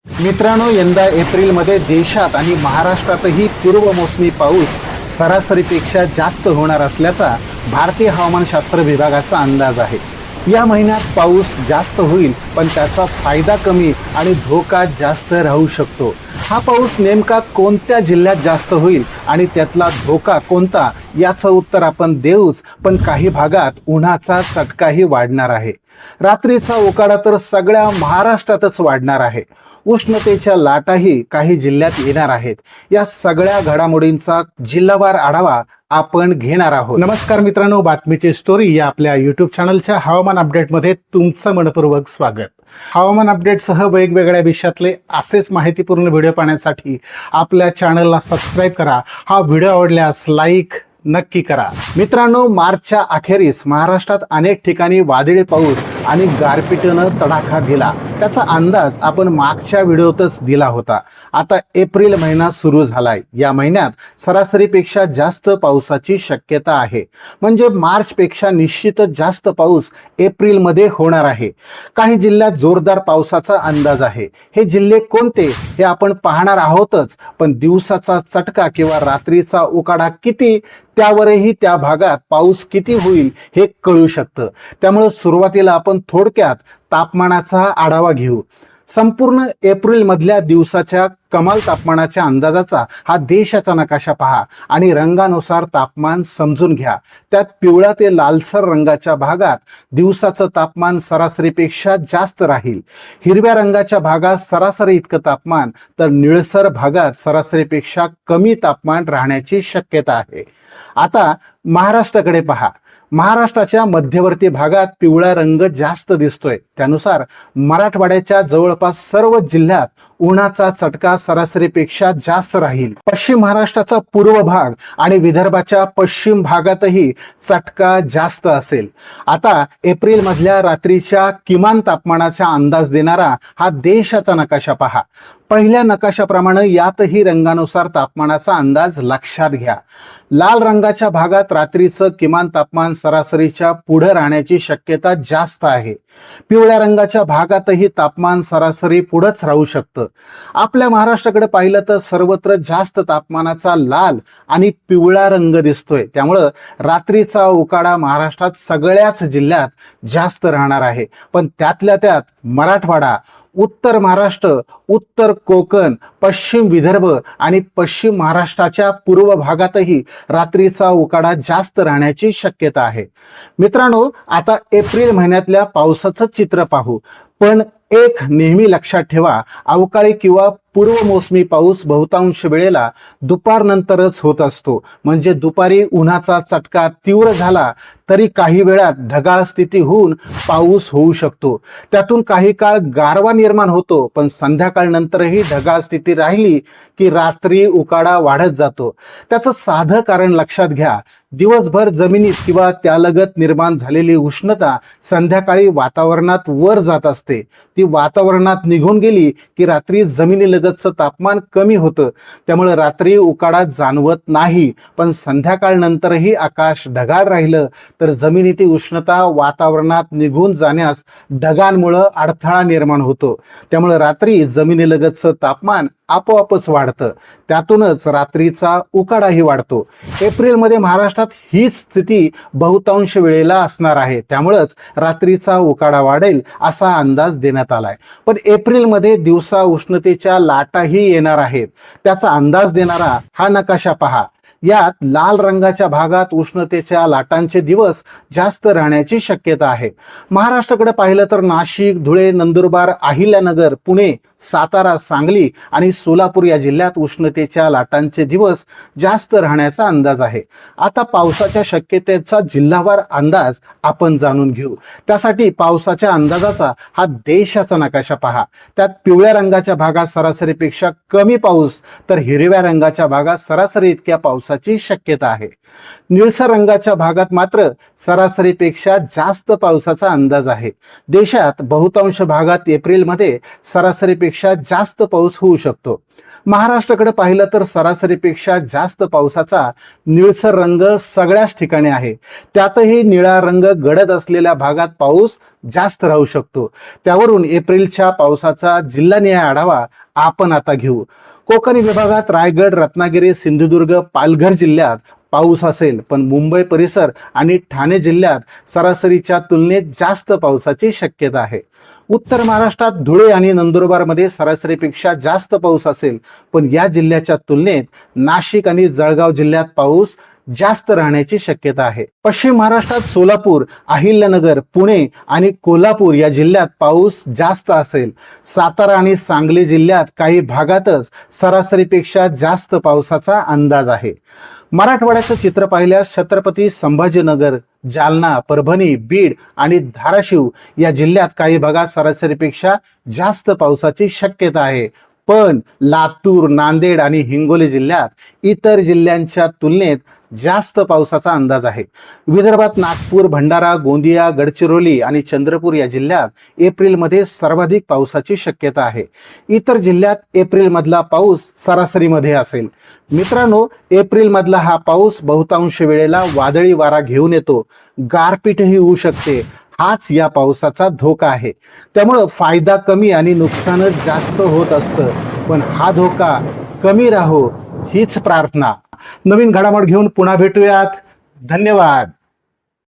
मित्रांनो, यंदा एप्रिलमध्ये देशात आणि महाराष्ट्रातही पूर्व मोसमी पाऊस सरासरीपेक्षा जास्त होणार असल्याचा भारतीय हवामानशास्त्र विभागाचा अंदाज आहे. या महिन्यात पाऊस जास्त होईल, पण त्याचा फायदा कमी आणि धोका जास्त राहू शकतो. हा पाऊस नेमका कोणत्या जिल्ह्यात जास्त होईल आणि त्यातला धोका कोणता याचं उत्तर आपण देऊच, पण काही भागात उन्हाचा चटकाही वाढणार आहे. रात्रीचा उकाडा तर सगळ्या महाराष्ट्रातच वाढणार आहे. उष्णतेच्या लाटाही काही जिल्ह्यात येणार आहेत. या सगळ्या घडामोडींचा जिल्हावार आढावा आपण घेणार आहोत. नमस्कार मित्रांनो, बातमीची स्टोरी या आपल्या युट्यूब चॅनलच्या हवामान अपडेटमध्ये तुमचं मनपूर्वक स्वागत. हवामान अपडेटसह वेगवेगळ्या विषयातले असेच माहितीपूर्ण व्हिडिओ पाहण्यासाठी आपल्या चॅनलला सबस्क्राईब करा. हा व्हिडिओ आवडल्यास लाईक नक्की करा. मित्रांनो, मार्चच्या अखेरीस महाराष्ट्रात अनेक ठिकाणी वादळी पाऊस आणि गारपिटीनं तडाखा दिला. त्याचा अंदाज आपण मागच्या व्हिडिओतच दिला होता. आता एप्रिल महिना सुरू झालाय. या महिन्यात सरासरीपेक्षा जास्त पावसाची शक्यता आहे. म्हणजे मार्चपेक्षा निश्चितच जास्त पाऊस एप्रिलमध्ये होणार आहे. काही जिल्ह्यात जोरदार पावसाचा अंदाज आहे. हे जिल्हे कोणते हे आपण पाहणार आहोतच, पण दिवसाचा चटका किंवा रात्रीचा उकाडा किती त्यावरही त्या भागात पाऊस किती होईल हे कळू शकतं. त्यामुळे सुरुवातीला आपण थोडक्यात तापमानाचा आढावा घेऊ. संपूर्ण एप्रिल मधल्या दिवसाच्या कमाल तापमानाच्या अंदाजाचा हा देशाचा नकाशा पहा आणि रंगानुसार तापमान समजून घ्या. त्यात पिवळा ते लालसर रंगाच्या भागात दिवसाचं तापमान सरासरीपेक्षा जास्त राहील. हिरव्या रंगाच्या भागात सरासरी इतकं तापमान, तर निळसर भागात सरासरीपेक्षा कमी तापमान राहण्याची शक्यता आहे. आता महाराष्ट्राकडे पहा. महाराष्ट्राच्या मध्यवर्ती भागात पिवळा रंग जास्त दिसतोय. त्यानुसार मराठवाड्याच्या जवळपास सर्व जिल्ह्यात उन्हाचा चटका सरासरीपेक्षा जास्त राहील. पश्चिम महाराष्ट्राचा पूर्व भाग आणि विदर्भाच्या पश्चिम भागातही चटका जास्त असेल. आता एप्रिल मधल्या रात्रीच्या किमान तापमानाचा अंदाज देणारा हा देशाचा नकाशा पहा. पहिल्या नकाशाप्रमाणे यातही रंगानुसार तापमानाचा अंदाज लक्षात घ्या. लाल रंगाच्या भागात रात्रीचं किमान तापमान सरासरीच्या पुढे राहण्याची शक्यता जास्त आहे. पिवळ्या रंगाच्या भागातही तापमान सरासरी पुढेच राहू शकतं. आपल्या महाराष्ट्राकडे पाहिलं तर सर्वत्र जास्त तापमानाचा लाल आणि पिवळा रंग दिसतोय. त्यामुळं रात्रीचा उकाडा महाराष्ट्रात सगळ्याच जिल्ह्यात जास्त राहणार आहे. पण त्यातल्या त्यात मराठवाडा, उत्तर महाराष्ट्र, उत्तर कोकण, पश्चिम विदर्भ आणि पश्चिम महाराष्ट्राच्या पूर्व भागातही रात्रीचा उकाडा जास्त राहण्याची शक्यता आहे. मित्रांनो, आता एप्रिल महिन्यातल्या पावसाचं चित्र पाहू. पण एक नेहमी लक्षात ठेवा, अवकाळी किंवा पूर्व मोसमी पाऊस बहुतांश वेळेला दुपारनंतरच होत असतो. म्हणजे दुपारी उन्हाचा चटका तीव्र झाला तरी काही वेळात ढगाळ स्थिती होऊन पाऊस होऊ शकतो. त्यातून काही काळ गारवा निर्माण होतो, पण संध्याकाळ नंतरही ढगाळ स्थिती राहिली की रात्री उकाडा वाढत जातो. त्याचं साधं कारण लक्षात घ्या. दिवसभर जमिनीत किंवा त्यालगत निर्माण झालेली उष्णता संध्याकाळी वातावरणात वर जात असते. ती वातावरणात निघून गेली की रात्री जमिनीलगतचं तापमान कमी होतं. त्यामुळे रात्री उकाडा जाणवत नाही, पण संध्याकाळ नंतरही आकाश ढगाळ राहिलं तर जमिनीची उष्णता वातावरणात निघून जाण्यास ढगांमुळे अडथळा निर्माण होतो. त्यामुळे रात्री जमिनीलगतचं तापमान आपोआपच वाढतं. त्यातूनच रात्रीचा उकाडाही वाढतो. एप्रिलमध्ये महाराष्ट्रात हीच स्थिती बहुतांश वेळेला असणार आहे. त्यामुळेच रात्रीचा उकाडा वाढेल असा अंदाज देण्यात आलाय. पण एप्रिलमध्ये दिवसा उष्णतेच्या लाटाही येणार आहेत. त्याचा अंदाज देणारा हा नकाशा पहा. यात लाल रंगाच्या भागात उष्णतेच्या लाटांचे दिवस जास्त राहण्याची शक्यता आहे. महाराष्ट्राकडे पाहिलं तर नाशिक, धुळे, नंदुरबार, अहिल्यानगर, पुणे, सातारा, सांगली आणि सोलापूर या जिल्ह्यात उष्णतेच्या लाटांचे दिवस जास्त राहण्याचा अंदाज आहे. आता पावसाच्या शक्यतेचा जिल्हावार अंदाज आपण जाणून घेऊ. त्यासाठी पावसाच्या अंदाजाचा हा देशाचा नकाशा पहा. त्यात पिवळ्या रंगाच्या भागात सरासरीपेक्षा कमी पाऊस, तर हिरव्या रंगाच्या भागात सरासरी इतक्या पाऊस पावसाची शक्यता आहे. निळसर रंगाच्या भागात मात्र सरासरीपेक्षा जास्त पावसाचा अंदाज आहे. देशात बहुतांश भागात एप्रिलमध्ये सरासरीपेक्षा जास्त पाऊस होऊ शकतो. महाराष्ट्राकडे पाहिलं तर सरासरीपेक्षा जास्त पावसाचा निळसर रंग सगळ्याच ठिकाणी आहे. त्यातही निळा रंग गडद असलेल्या भागात पाऊस जास्त राहू शकतो. त्यावरून एप्रिलच्या पावसाचा जिल्हानिहाय आढावा आपण आता घेऊ. कोकण विभागात रायगड, रत्नागिरी, सिंधुदुर्ग, पालघर जिल्ह्यात पाऊस असेल, पण मुंबई परिसर आणि ठाणे जिल्ह्यात सरासरीच्या तुलनेत जास्त पावसाची शक्यता आहे. उत्तर महाराष्ट्रात धुळे आणि नंदुरबारमध्ये सरासरीपेक्षा जास्त पाऊस असेल, पण या जिल्ह्याच्या तुलनेत नाशिक आणि जळगाव जिल्ह्यात पाऊस जास्त राहण्याची शक्यता आहे. पश्चिम महाराष्ट्रात सोलापूर, अहिल्यानगर, पुणे आणि कोल्हापूर या जिल्ह्यात पाऊस जास्त असेल. सातारा आणि सांगली जिल्ह्यात काही भागातच सरासरीपेक्षा जास्त पावसाचा अंदाज आहे. मराठवाड्याचं चित्र पाहिल्यास छत्रपती संभाजीनगर, जालना, परभणी, बीड आणि धाराशिव या जिल्ह्यात काही भागात सरासरीपेक्षा जास्त पावसाची शक्यता आहे. पण लातूर, नांदेड आणि हिंगोली जिल्ह्यात इतर जिल्ह्यांच्या तुलनेत जास्त पावसाचा अंदाज आहे. विदर्भात नागपूर, भंडारा, गोंदिया, गडचिरोली आणि चंद्रपूर या जिल्ह्यात एप्रिलमध्ये सर्वाधिक पावसाची शक्यता आहे. इतर जिल्ह्यात एप्रिलमधला पाऊस सरासरीमध्ये असेल. मित्रांनो, एप्रिलमधला हा पाऊस बहुतांश वेळेला वादळी वारा घेऊन येतो. गारपीटही होऊ शकते. हाच या पावसाचा धोका आहे. त्यामुळं फायदा कमी आणि नुकसानच जास्त होत असतं. पण हा धोका कमी राहो हीच प्रार्थना. नवीन घडामोड घेऊन पुन्हा भेटूयात. धन्यवाद.